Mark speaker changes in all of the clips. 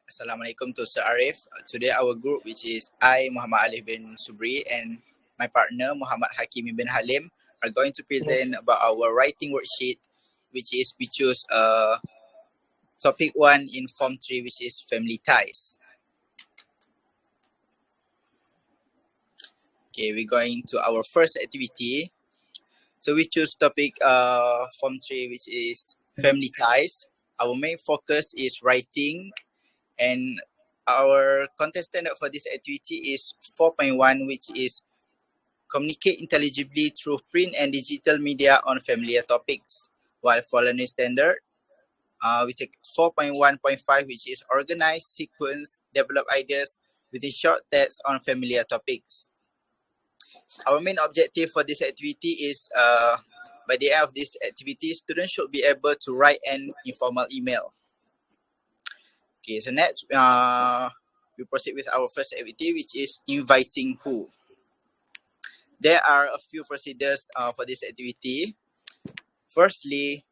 Speaker 1: Assalamualaikum to Sir Arif. Today our group, which is I, Muhammad Alif bin Subri, and my partner, Muhammad Hakimi bin Halim, are going to present about our writing worksheet, which is we choose topic 1 in Form 3, which is family ties. Okay, we're going to our first activity. So we choose topic Form 3, which is family ties. Our main focus is writing, and our content standard for this activity is 4.1, which is communicate intelligibly through print and digital media on familiar topics. While for learning standard, we take 4.1.5, which is organize, sequence, develop ideas with a short text on familiar topics. Our main objective for this activity is by the end of this activity, students should be able to write an informal email. Okay, so next, we proceed with our first activity, which is inviting who. There are a few procedures for this activity. Firstly,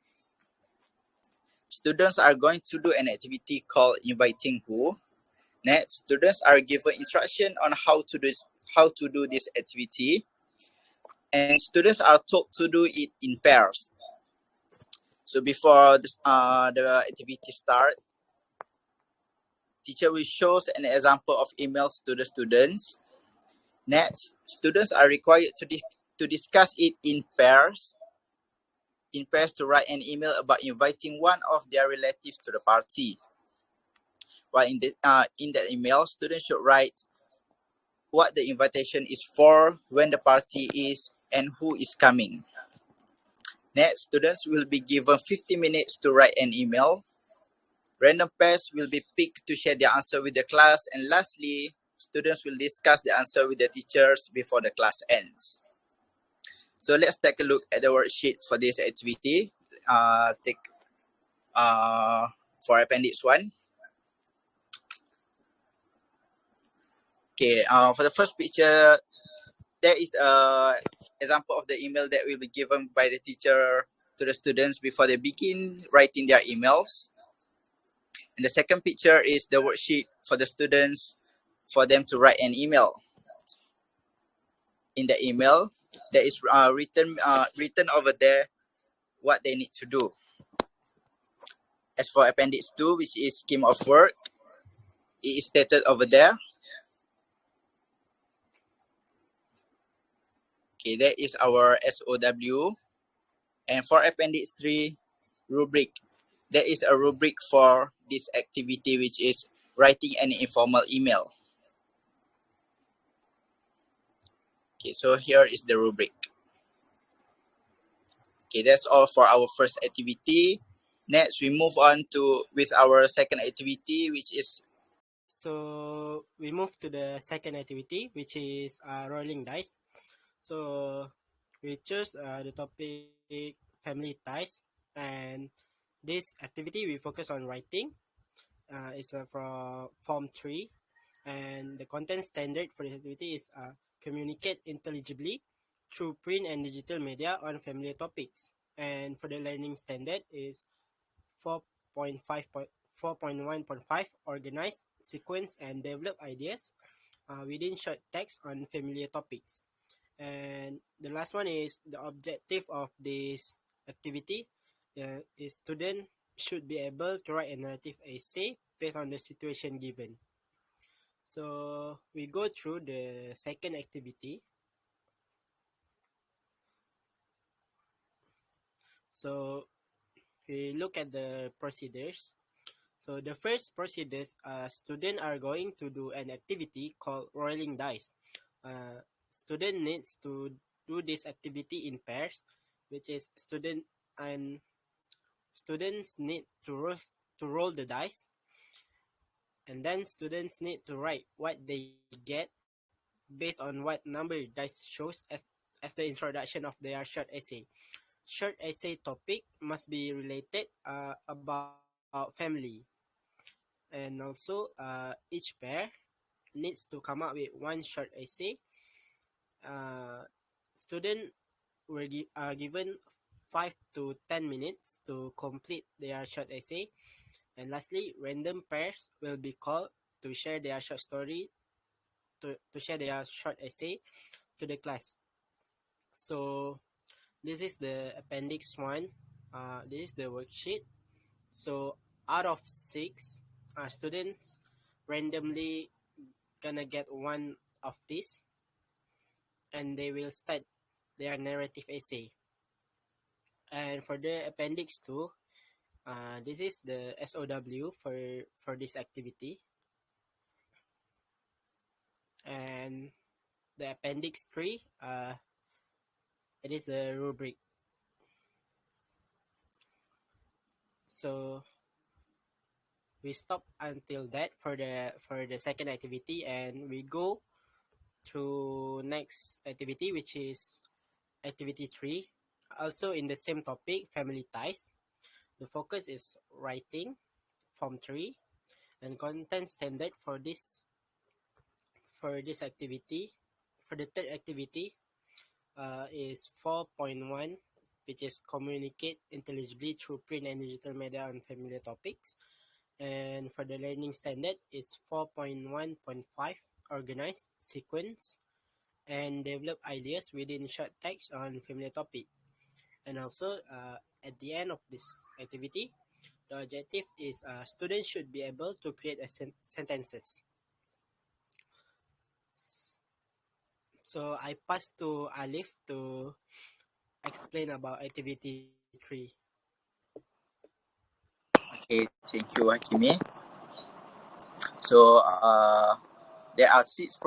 Speaker 1: students are going to do an activity called inviting who. Next, students are given instruction on how to do this activity, and students are told to do it in pairs. So before the activity start, teacher will show an example of emails to the students. Next, students are required to discuss it in pairs to write an email about inviting one of their relatives to the party. While in that email, students should write what the invitation is for, when the party is, and who is coming. Next, students will be given 50 minutes to write an email. Random pairs will be picked to share their answer with the class. And lastly, students will discuss the answer with the teachers before the class ends. So let's take a look at the worksheet for this activity. Take for appendix 1. Okay, for the first picture, there is a example of the email that will be given by the teacher to the students before they begin writing their emails. And the second picture is the worksheet for the students for them to write an email. In the email, there is written over there what they need to do. As for appendix 2, which is scheme of work, it is stated over there. Okay, that is our SOW. And for appendix 3, rubric, there is a rubric for this activity, which is writing an informal email. Okay, so here is the rubric. Okay, that's all for our first activity. Next, we move on with our second activity, which is.
Speaker 2: So we move to the second activity, which is rolling dice. So we choose the topic family ties, and this activity we focus on writing. It's from Form 3, and the content standard for this activity is communicate intelligibly through print and digital media on familiar topics. And for the learning standard is 4.1.5 organize, sequence, and develop ideas within short text on familiar topics. And the last one is the objective of this activity is student should be able to write a narrative essay based on the situation given. So we go through the second activity. So we look at the procedures. So the first procedures, students are going to do an activity called rolling dice. Student needs to do this activity in pairs, which is and students need to roll the dice, and then students need to write what they get based on what number dice shows as the introduction of their short essay. Short essay topic must be related about family, and also each pair needs to come up with one short essay. Student are given 5 to 10 minutes to complete their short essay, And lastly, random pairs will be called to share their short story, to share their short essay to the class. So this is the appendix 1. This is the worksheet. So out of 6 students randomly gonna get one of this, and they will start their narrative essay. And for the appendix 2, this is the SOW for this activity. And the appendix 3, it is the rubric. So we stop until that for the second activity, and we go to next activity, which is activity 3, also in the same topic, family ties. The focus is writing, form 3, and content standard for this activity. For the third activity, is 4.1, which is communicate intelligibly through print and digital media on familiar topics. And for the learning standard is 4.1.5, organize, sequence, and develop ideas within short text on familiar topic. And also, at the end of this activity, the objective is students should be able to create sentences. So I pass to Alif to explain about activity 3.
Speaker 1: Okay, thank you, Hakimi. So there are six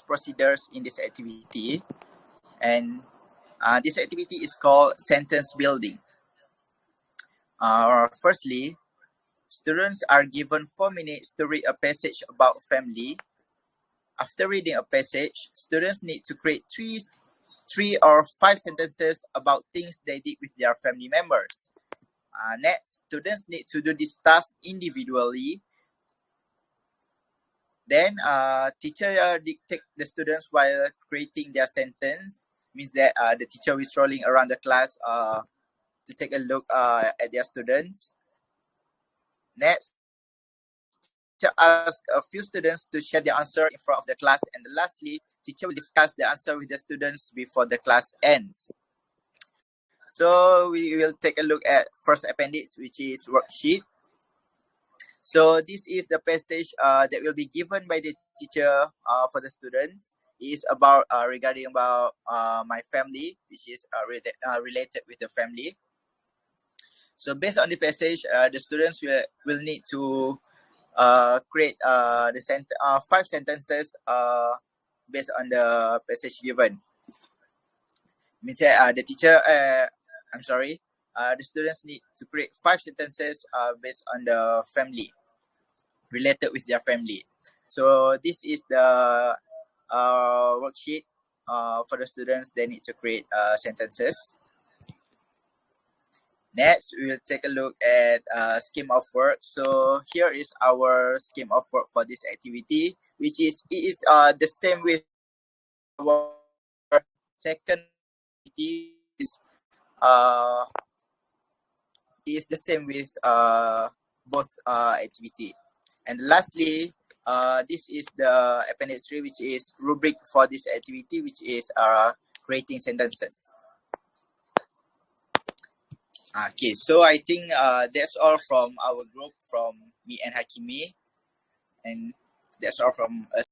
Speaker 1: procedures in this activity, and this activity is called sentence building. Firstly, students are given 4 minutes to read a passage about family. After reading a passage, students need to create three or five sentences about things they did with their family members. Next, students need to do this task individually. Then, teacher dictate the students while creating their sentence. Means that the teacher is rolling around the class to take a look at their students. Next, teacher asks a few students to share their answer in front of the class. And lastly, teacher will discuss the answer with the students before the class ends. So we will take a look at first appendix, which is worksheet. So this is the passage that will be given by the teacher for the students. It is about regarding about my family, which is related with the family. So based on the passage, the students will need to create five sentences based on the passage given. Means that the students need to create five sentences based on the family, related with their family. So this is the worksheet for the students. They need to create sentences. Next, we will take a look at scheme of work. So here is our scheme of work for this activity, which is it is the same with our second activity, which is the same with both activity. And lastly, this is the appendix 3, which is rubric for this activity, which is creating sentences. Okay, so I think that's all from our group, from me and Hakimi, and that's all from us.